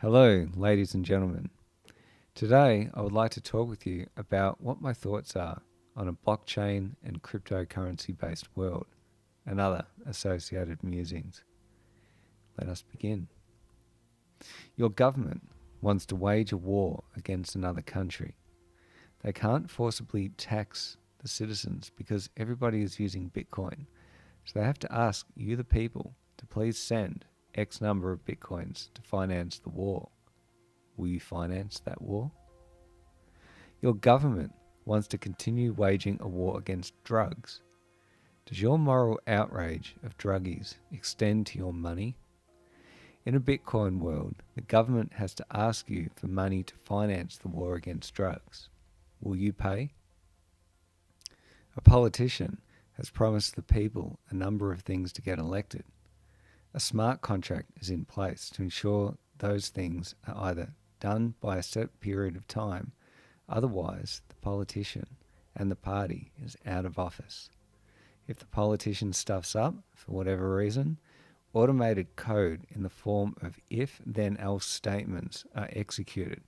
Hello, ladies and gentlemen. Today, I would like to talk with you about what my thoughts are on a blockchain and cryptocurrency based world and other associated musings. Let us begin. Your government wants to wage a war against another country. They can't forcibly tax the citizens because everybody is using Bitcoin, so they have to ask you, the people, to please send X number of Bitcoins to finance the war. Will you finance that war? Your government wants to continue waging a war against drugs. Does your moral outrage of druggies extend to your money? In a Bitcoin world, the government has to ask you for money to finance the war against drugs. Will you pay? A politician has promised the people a number of things to get elected. A smart contract is in place to ensure those things are either done by a set period of time, otherwise the politician and the party is out of office. If the politician stuffs up for whatever reason, automated code in the form of if-then-else statements are executed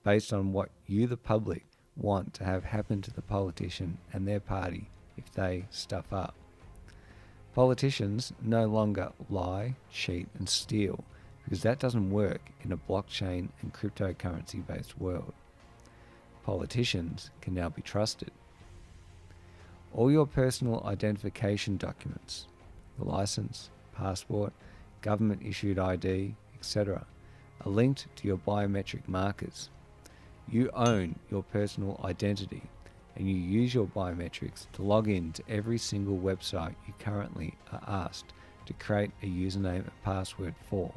based on what you, the public, want to have happen to the politician and their party if they stuff up. Politicians no longer lie, cheat and steal because that doesn't work in a blockchain and cryptocurrency based world. Politicians can now be trusted. All your personal identification documents, the license, passport, government issued ID, etc., are linked to your biometric markers. You own your personal identity and you use your biometrics to log in to every single website you currently are asked to create a username and password for.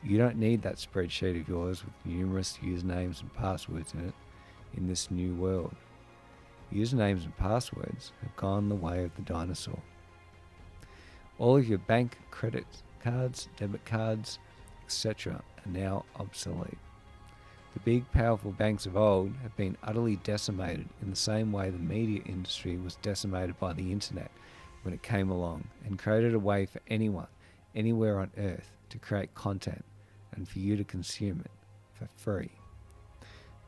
You don't need that spreadsheet of yours with numerous usernames and passwords in it in this new world. Usernames and passwords have gone the way of the dinosaur. All of your bank credit cards, debit cards, etc. are now obsolete. The big, powerful banks of old have been utterly decimated in the same way the media industry was decimated by the internet when it came along and created a way for anyone, anywhere on earth, to create content and for you to consume it for free.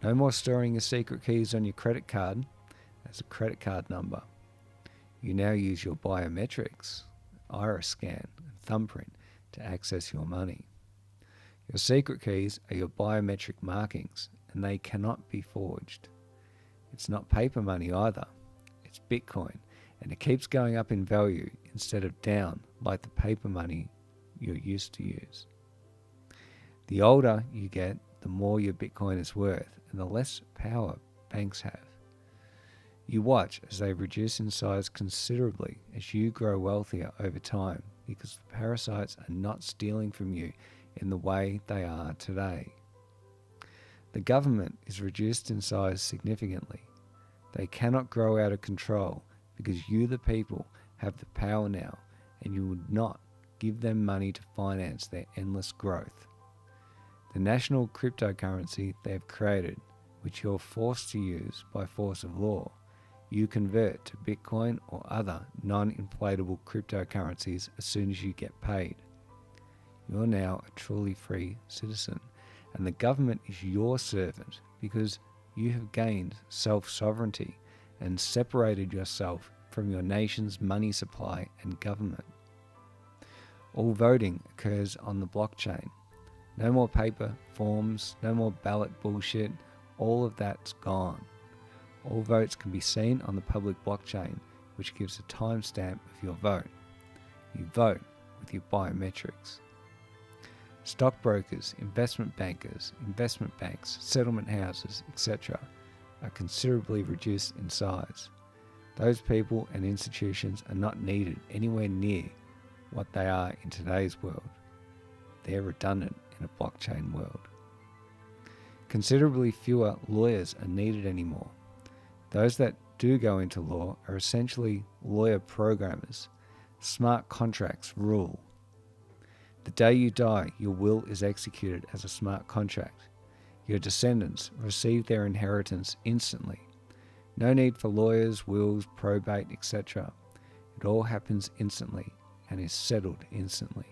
No more storing your secret keys on your credit card as a credit card number. You now use your biometrics, iris scan and thumbprint to access your money. Your secret keys are your biometric markings and they cannot be forged. It's not paper money either. It's Bitcoin and it keeps going up in value instead of down like the paper money you're used to use. The older you get, the more your Bitcoin is worth and the less power banks have. You watch as they reduce in size considerably as you grow wealthier over time because the parasites are not stealing from you in the way they are today. The government is reduced in size significantly. They cannot grow out of control because you, the people, have the power now and you would not give them money to finance their endless growth. The national cryptocurrency they have created, which you're forced to use by force of law, you convert to Bitcoin or other non-inflatable cryptocurrencies as soon as you get paid. You're now a truly free citizen, and the government is your servant because you have gained self-sovereignty and separated yourself from your nation's money supply and government. All voting occurs on the blockchain. No more paper, forms, no more ballot bullshit, all of that's gone. All votes can be seen on the public blockchain, which gives a timestamp of your vote. You vote with your biometrics. Stockbrokers, investment bankers, investment banks, settlement houses, etc. are considerably reduced in size. Those people and institutions are not needed anywhere near what they are in today's world. They're redundant in a blockchain world. Considerably fewer lawyers are needed anymore. Those that do go into law are essentially lawyer programmers. Smart contracts rule. The day you die, your will is executed as a smart contract. Your descendants receive their inheritance instantly. No need for lawyers, wills, probate, etc. It all happens instantly and is settled instantly.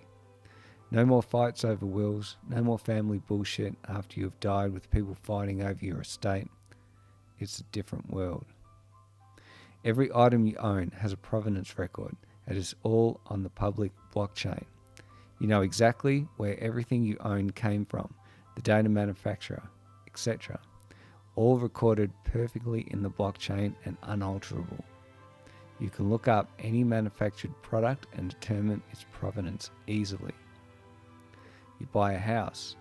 No more fights over wills, no more family bullshit after you have died with people fighting over your estate. It's a different world. Every item you own has a provenance record. It is all on the public blockchain. You know exactly where everything you own came from, the data manufacturer, etc. All recorded perfectly in the blockchain and unalterable. You can look up any manufactured product and determine its provenance easily. You buy a house.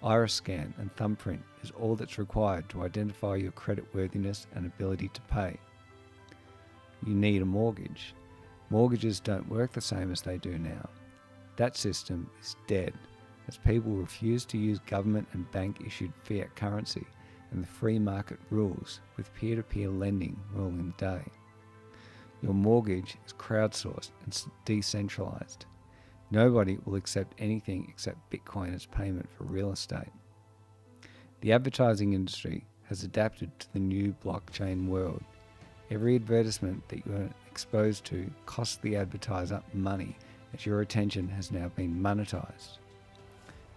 Iris scan and thumbprint is all that's required to identify your creditworthiness and ability to pay. You need a mortgage. Mortgages don't work the same as they do now. That system is dead, as people refuse to use government and bank-issued fiat currency and the free market rules, with peer-to-peer lending ruling the day. Your mortgage is crowdsourced and decentralized. Nobody will accept anything except Bitcoin as payment for real estate. The advertising industry has adapted to the new blockchain world. Every advertisement that you are exposed to costs the advertiser money, as your attention has now been monetized.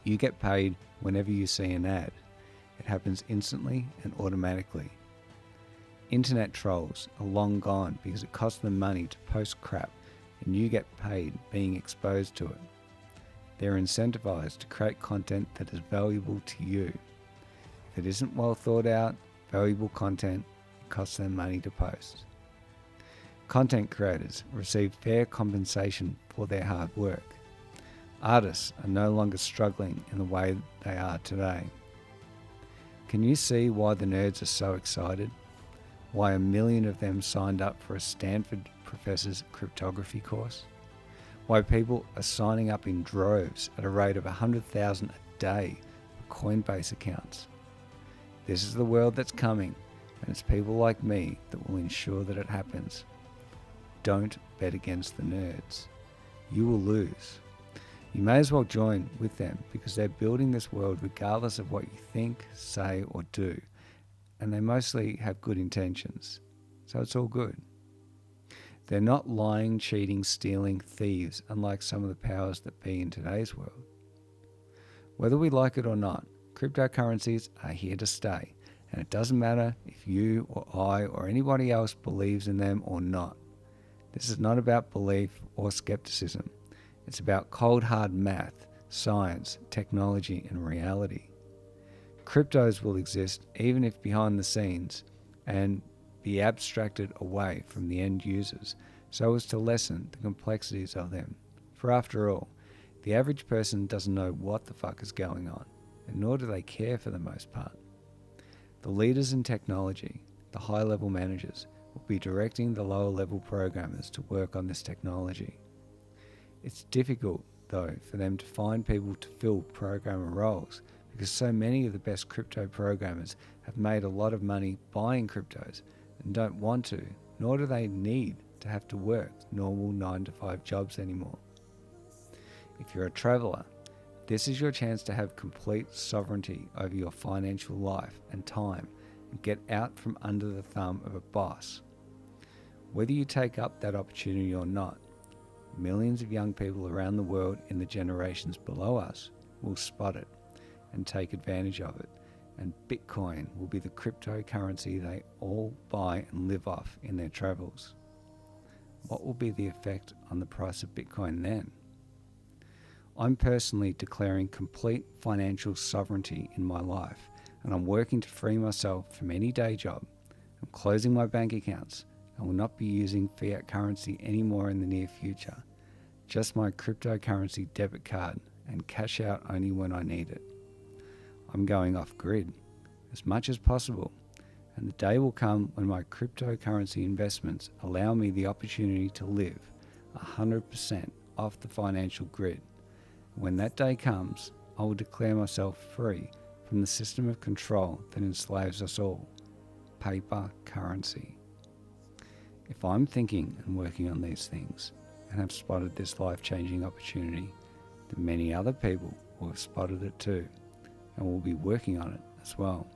You get paid whenever you see an ad. It happens instantly and automatically. Internet trolls are long gone because it costs them money to post crap, and you get paid being exposed to it. They're incentivized to create content that is valuable to you. If it isn't well thought out, valuable content, it costs them money to post. Content creators receive fair compensation for their hard work. Artists are no longer struggling in the way they are today. Can you see why the nerds are so excited? Why 1 million of them signed up for a Stanford professor's cryptography course? Why people are signing up in droves at a rate of 100,000 a day for coinbase accounts? This is the world that's coming, and it's people like me that will ensure that it happens. Don't bet against the nerds. You will lose. You may as well join with them because they're building this world regardless of what you think, say, or do. And they mostly have good intentions. So it's all good. They're not lying, cheating, stealing thieves, unlike some of the powers that be in today's world. Whether we like it or not, cryptocurrencies are here to stay. And it doesn't matter if you or I or anybody else believes in them or not. This is not about belief or skepticism. It's about cold hard math, science, technology, and reality. Cryptos will exist even if behind the scenes and be abstracted away from the end users so as to lessen the complexities of them. For after all, the average person doesn't know what the fuck is going on, and nor do they care for the most part. The leaders in technology, the high-level managers, will be directing the lower-level programmers to work on this technology. It's difficult, though, for them to find people to fill programmer roles because so many of the best crypto programmers have made a lot of money buying cryptos and don't want to, nor do they need to have to work normal 9-to-5 jobs anymore. If you're a traveler, this is your chance to have complete sovereignty over your financial life and time and get out from under the thumb of a boss. Whether you take up that opportunity or not, millions of young people around the world in the generations below us will spot it and take advantage of it, and Bitcoin will be the cryptocurrency they all buy and live off in their travels. What will be the effect on the price of Bitcoin then? I'm personally declaring complete financial sovereignty in my life, and I'm working to free myself from any day job. I'm closing my bank accounts. I will not be using fiat currency anymore in the near future. Just my cryptocurrency debit card and cash out only when I need it. I'm going off grid as much as possible, and the day will come when my cryptocurrency investments allow me the opportunity to live 100% off the financial grid. When that day comes, I will declare myself free from the system of control that enslaves us all, paper currency. If I'm thinking and working on these things and have spotted this life-changing opportunity, then many other people will have spotted it too and will be working on it as well.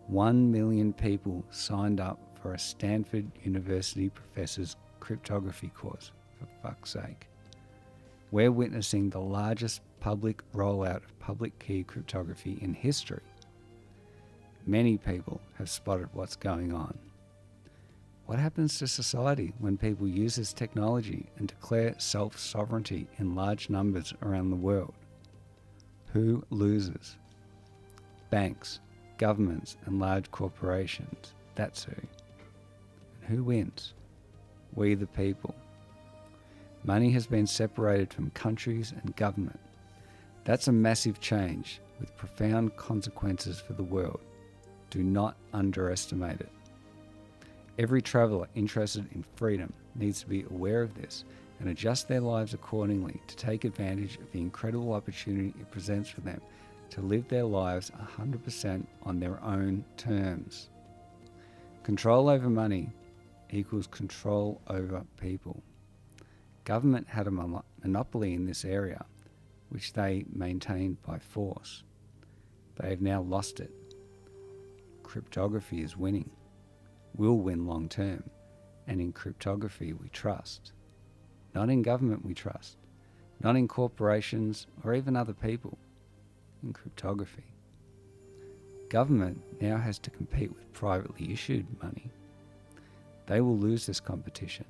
1 million people signed up for a Stanford University professor's cryptography course, for fuck's sake. We're witnessing the largest public rollout of public key cryptography in history. Many people have spotted what's going on. What happens to society when people use this technology and declare self-sovereignty in large numbers around the world? Who loses? Banks, governments, and large corporations. That's who. And who wins? We the people. Money has been separated from countries and government. That's a massive change with profound consequences for the world. Do not underestimate it. Every traveller interested in freedom needs to be aware of this and adjust their lives accordingly to take advantage of the incredible opportunity it presents for them to live their lives 100% on their own terms. Control over money equals control over people. Government had a monopoly in this area, which they maintained by force. They have now lost it. Cryptography is winning, will win long term, and in cryptography we trust. Not in government we trust, not in corporations or even other people, in cryptography. Government now has to compete with privately issued money. They will lose this competition,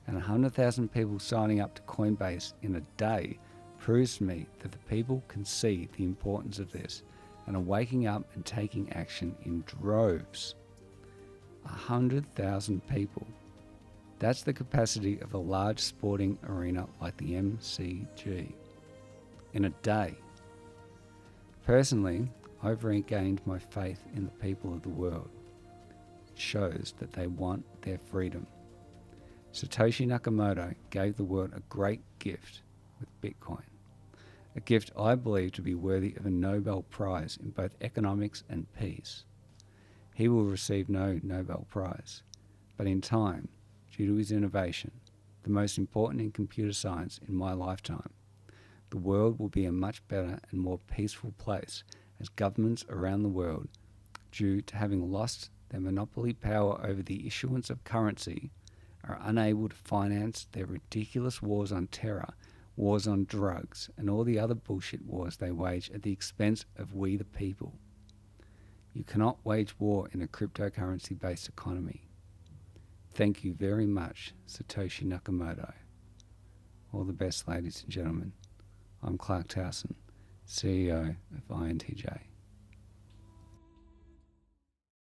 and 100,000 people signing up to Coinbase in a day proves to me that the people can see the importance of this and are waking up and taking action in droves. 100,000 people. That's the capacity of a large sporting arena like the MCG. In a day. Personally, I've regained my faith in the people of the world. It shows that they want their freedom. Satoshi Nakamoto gave the world a great gift with Bitcoin. A gift I believe to be worthy of a Nobel Prize in both economics and peace. He will receive no Nobel Prize, but in time, due to his innovation, the most important in computer science in my lifetime, the world will be a much better and more peaceful place as governments around the world, due to having lost their monopoly power over the issuance of currency, are unable to finance their ridiculous wars on terror, wars on drugs, and all the other bullshit wars they wage at the expense of we the people. You cannot wage war in a cryptocurrency-based economy. Thank you very much, Satoshi Nakamoto. All the best, ladies and gentlemen. I'm Clarke Towson, CEO of INTJ.